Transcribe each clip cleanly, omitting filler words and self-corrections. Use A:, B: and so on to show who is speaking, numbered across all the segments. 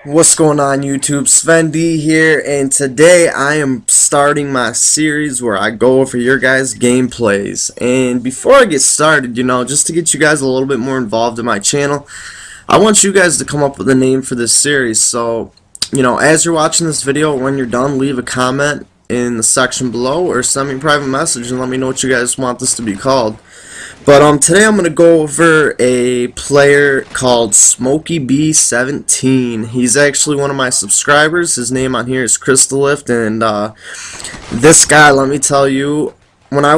A: What's going on YouTube? sven-D here, and today I am starting my series where I go over your guys' gameplays. And before I get started, just to get you guys a little bit more involved in my channel, I want you guys to come up with a name for this series. So, as you're watching this video, when you're done, leave a comment in the section below or send me a private message and let me know what you guys want this to be called. But today I'm gonna go over a player called SmokeyB17. He's actually one of my subscribers. His name on here is Crystal Lift, and this guy, let me tell you, when I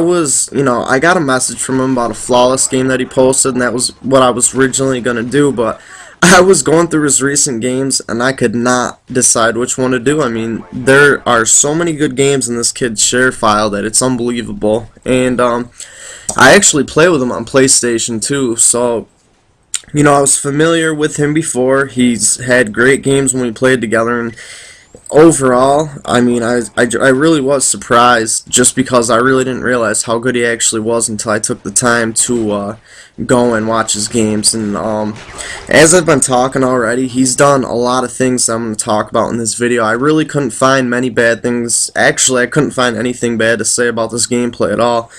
A: got a message from him about a flawless game that he posted, and that was what I was originally gonna do, but I was going through his recent games and I could not decide which one to do. I mean, there are so many good games in this kid's share file that it's unbelievable. And I actually play with him on PlayStation too, so I was familiar with him before. He's had great games when we played together, and overall, I mean, I really was surprised just because I really didn't realize how good he actually was until I took the time to go and watch his games. And as I've been talking already, he's done a lot of things that I'm going to talk about in this video. I really couldn't find many bad things. Actually, I couldn't find anything bad to say about this gameplay at all.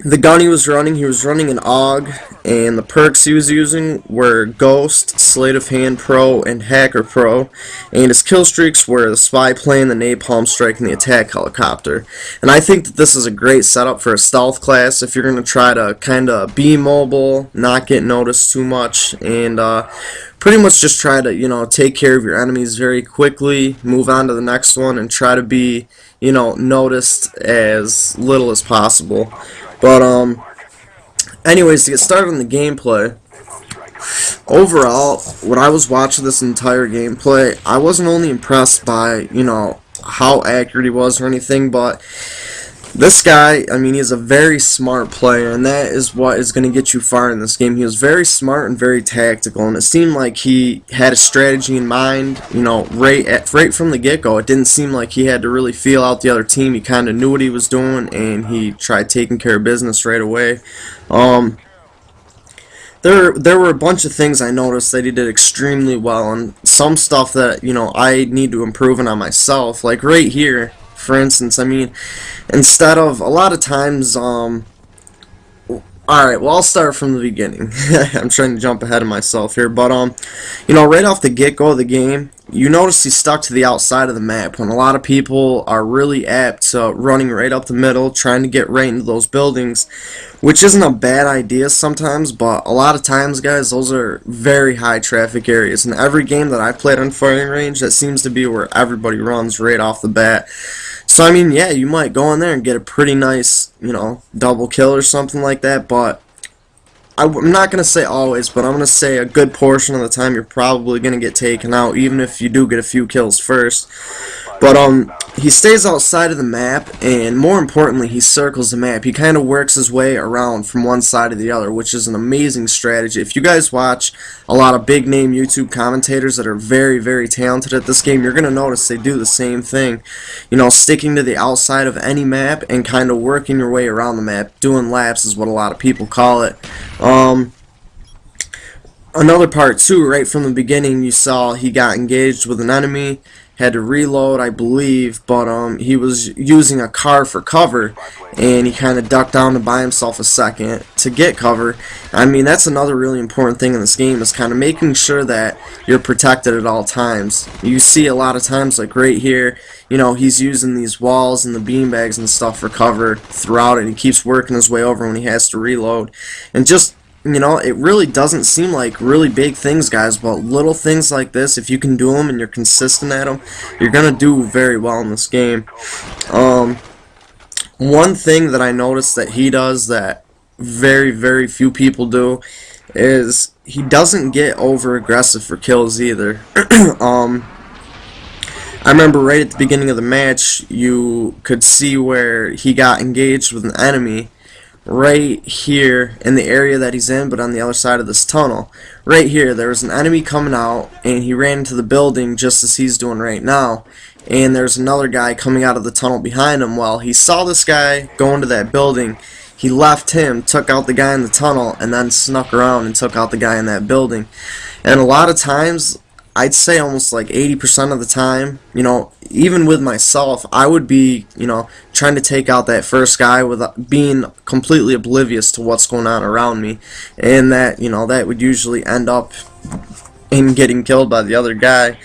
A: The gun he was running an AUG, and the perks he was using were Ghost, Sleight of Hand Pro, and Hacker Pro, and his kill streaks were the Spy Plane, the Napalm Strike, and the Attack Helicopter. And I think that this is a great setup for a stealth class if you're going to try to kind of be mobile, not get noticed too much, and pretty much just try to, take care of your enemies very quickly, move on to the next one, and try to be, noticed as little as possible. But, anyways, to get started on the gameplay, overall, when I was watching this entire gameplay, I wasn't only impressed by, how accurate he was or anything, but this guy, I mean, he's a very smart player, and that is what is going to get you far in this game. He was very smart and very tactical, and it seemed like he had a strategy in mind, right from the get-go. It didn't seem like he had to really feel out the other team. He kind of knew what he was doing, and he tried taking care of business right away. There were a bunch of things I noticed that he did extremely well, and some stuff that, I need to improve on myself. Like right here, for instance, I mean, instead of a lot of times, alright, well, I'll start from the beginning. I'm trying to jump ahead of myself here, but, right off the get-go of the game, you notice he's stuck to the outside of the map when a lot of people are really apt to running right up the middle, trying to get right into those buildings, which isn't a bad idea sometimes, but a lot of times, guys, those are very high traffic areas. In every game that I've played on firing range, that seems to be where everybody runs right off the bat. So, I mean, yeah, you might go in there and get a pretty nice, double kill or something like that, but I'm not going to say always, but I'm going to say a good portion of the time you're probably going to get taken out, even if you do get a few kills first. But he stays outside of the map, and more importantly, he circles the map. He kind of works his way around from one side to the other, which is an amazing strategy. If you guys watch a lot of big name YouTube commentators that are very, very talented at this game, you're going to notice they do the same thing. Sticking to the outside of any map and kind of working your way around the map. Doing laps is what a lot of people call it. Another part too, right from the beginning, you saw he got engaged with an enemy, had to reload, I believe, but he was using a car for cover, and he kind of ducked down to buy himself a second to get cover. I mean, that's another really important thing in this game, is kind of making sure that you're protected at all times. You see a lot of times, like right here, he's using these walls and the beanbags and stuff for cover throughout it. He keeps working his way over when he has to reload, and just it really doesn't seem like really big things, guys, but little things like this, if you can do them and you're consistent at them, you're going to do very well in this game. One thing that I noticed that he does that very, very few people do is he doesn't get over aggressive for kills either. I remember right at the beginning of the match, you could see where he got engaged with an enemy right here in the area that he's in, but on the other side of this tunnel. Right here, there was an enemy coming out, and he ran into the building just as he's doing right now. And there's another guy coming out of the tunnel behind him. Well, he saw this guy go into that building. He left him, took out the guy in the tunnel, and then snuck around and took out the guy in that building. And a lot of times, I'd say almost like 80% of the time, you know, even with myself, I would be, you know, trying to take out that first guy without being completely oblivious to what's going on around me, and that, you know, that would usually end up in getting killed by the other guy.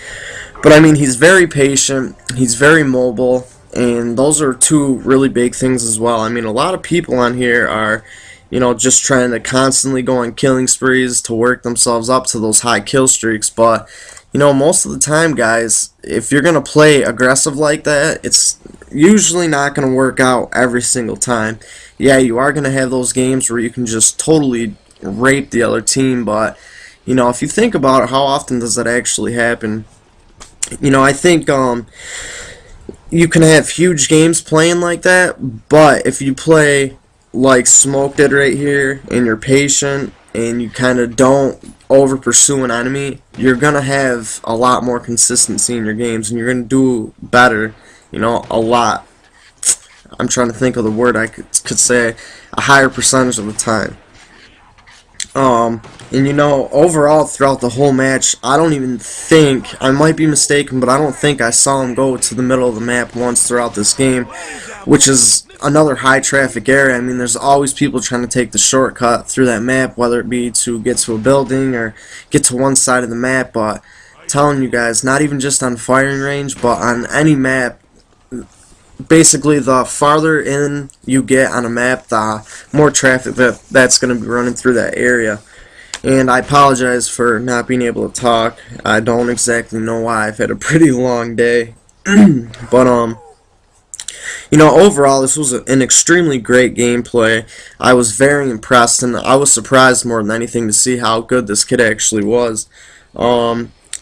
A: But I mean, he's very patient, he's very mobile, and those are two really big things as well. I mean, a lot of people on here are, you know, just trying to constantly go on killing sprees to work themselves up to those high kill streaks, but you know, most of the time, guys, if you're gonna play aggressive like that, it's usually not gonna work out every single time. Yeah, you are gonna have those games where you can just totally rape the other team, but you know, if you think about it, how often does that actually happen? You know, I think you can have huge games playing like that, but if you play like Smoke did right here, and you're patient, and you kind of don't over pursue an enemy, you're gonna have a lot more consistency in your games, and you're gonna do better, you know, a lot. I'm trying to think of the word I could say, a higher percentage of the time. And you know, overall throughout the whole match, I don't even think, I might be mistaken, but I don't think I saw him go to the middle of the map once throughout this game, which is another high traffic area. I mean, there's always people trying to take the shortcut through that map, whether it be to get to a building or get to one side of the map, but I'm telling you guys, not even just on firing range, but on any map, basically the farther in you get on a map, the more traffic that's going to be running through that area. And I apologize for not being able to talk. I don't exactly know why. I've had a pretty long day. But you know, overall this was an extremely great gameplay. I was very impressed, and I was surprised more than anything to see how good this kid actually was.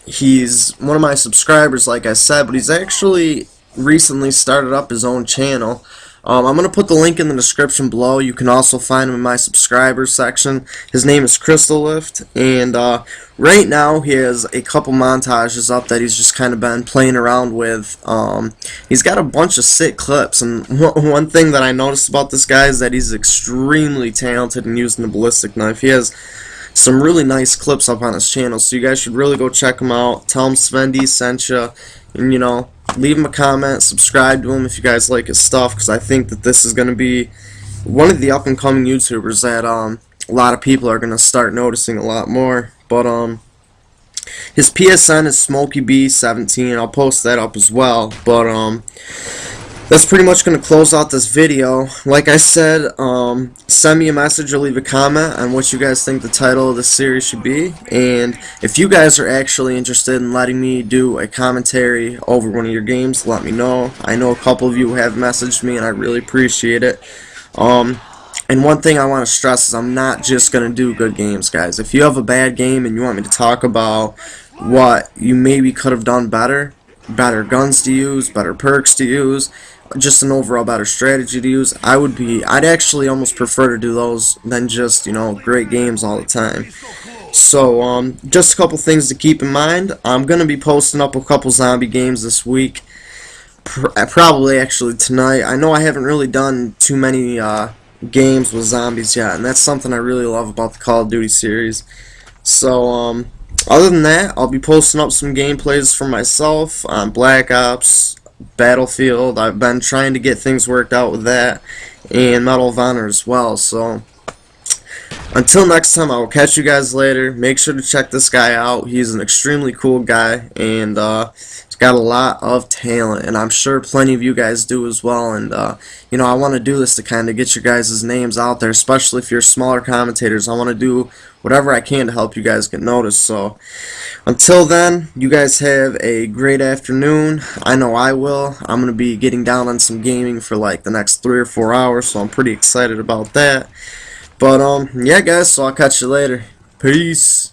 A: He's one of my subscribers, like I said, but he's actually recently started up his own channel. I'm going to put the link in the description below. You can also find him in my subscribers section. His name is Crystal, and right now he has a couple montages up that he's just kind of been playing around with. He's got a bunch of sick clips, and one thing that I noticed about this guy is that he's extremely talented in using the ballistic knife. He has some really nice clips up on his channel, so you guys should really go check him out. Tell him sven-D sent you, and you know, leave him a comment, subscribe to him if you guys like his stuff, because I think that this is going to be one of the up and coming YouTubers that a lot of people are going to start noticing a lot more. But his PSN is SmokeyB17. I'll post that up as well. But that's pretty much going to close out this video. Like I said, send me a message or leave a comment on what you guys think the title of this series should be. And if you guys are actually interested in letting me do a commentary over one of your games, let me know. I know a couple of you have messaged me, and I really appreciate it. And one thing I want to stress is I'm not just going to do good games, guys. If you have a bad game and you want me to talk about what you maybe could have done better guns to use, better perks to use, just an overall better strategy to use, I'd actually almost prefer to do those than just, you know, great games all the time. So just a couple things to keep in mind. I'm gonna be posting up a couple zombie games this week, probably actually tonight. I know I haven't really done too many games with zombies yet, and that's something I really love about the Call of Duty series. So other than that, I'll be posting up some gameplays for myself on Black Ops, Battlefield. I've been trying to get things worked out with that, and Medal of Honor as well. So until next time, I will catch you guys later. Make sure to check this guy out. He's an extremely cool guy, and he's got a lot of talent, and I'm sure plenty of you guys do as well. And you know, I want to do this to kind of get your guys' names out there, especially if you're smaller commentators. I want to do whatever I can to help you guys get noticed. So until then, you guys have a great afternoon. I know I will. I'm going to be getting down on some gaming for like the next 3 or 4 hours, so I'm pretty excited about that. But yeah, guys, so I'll catch you later. Peace.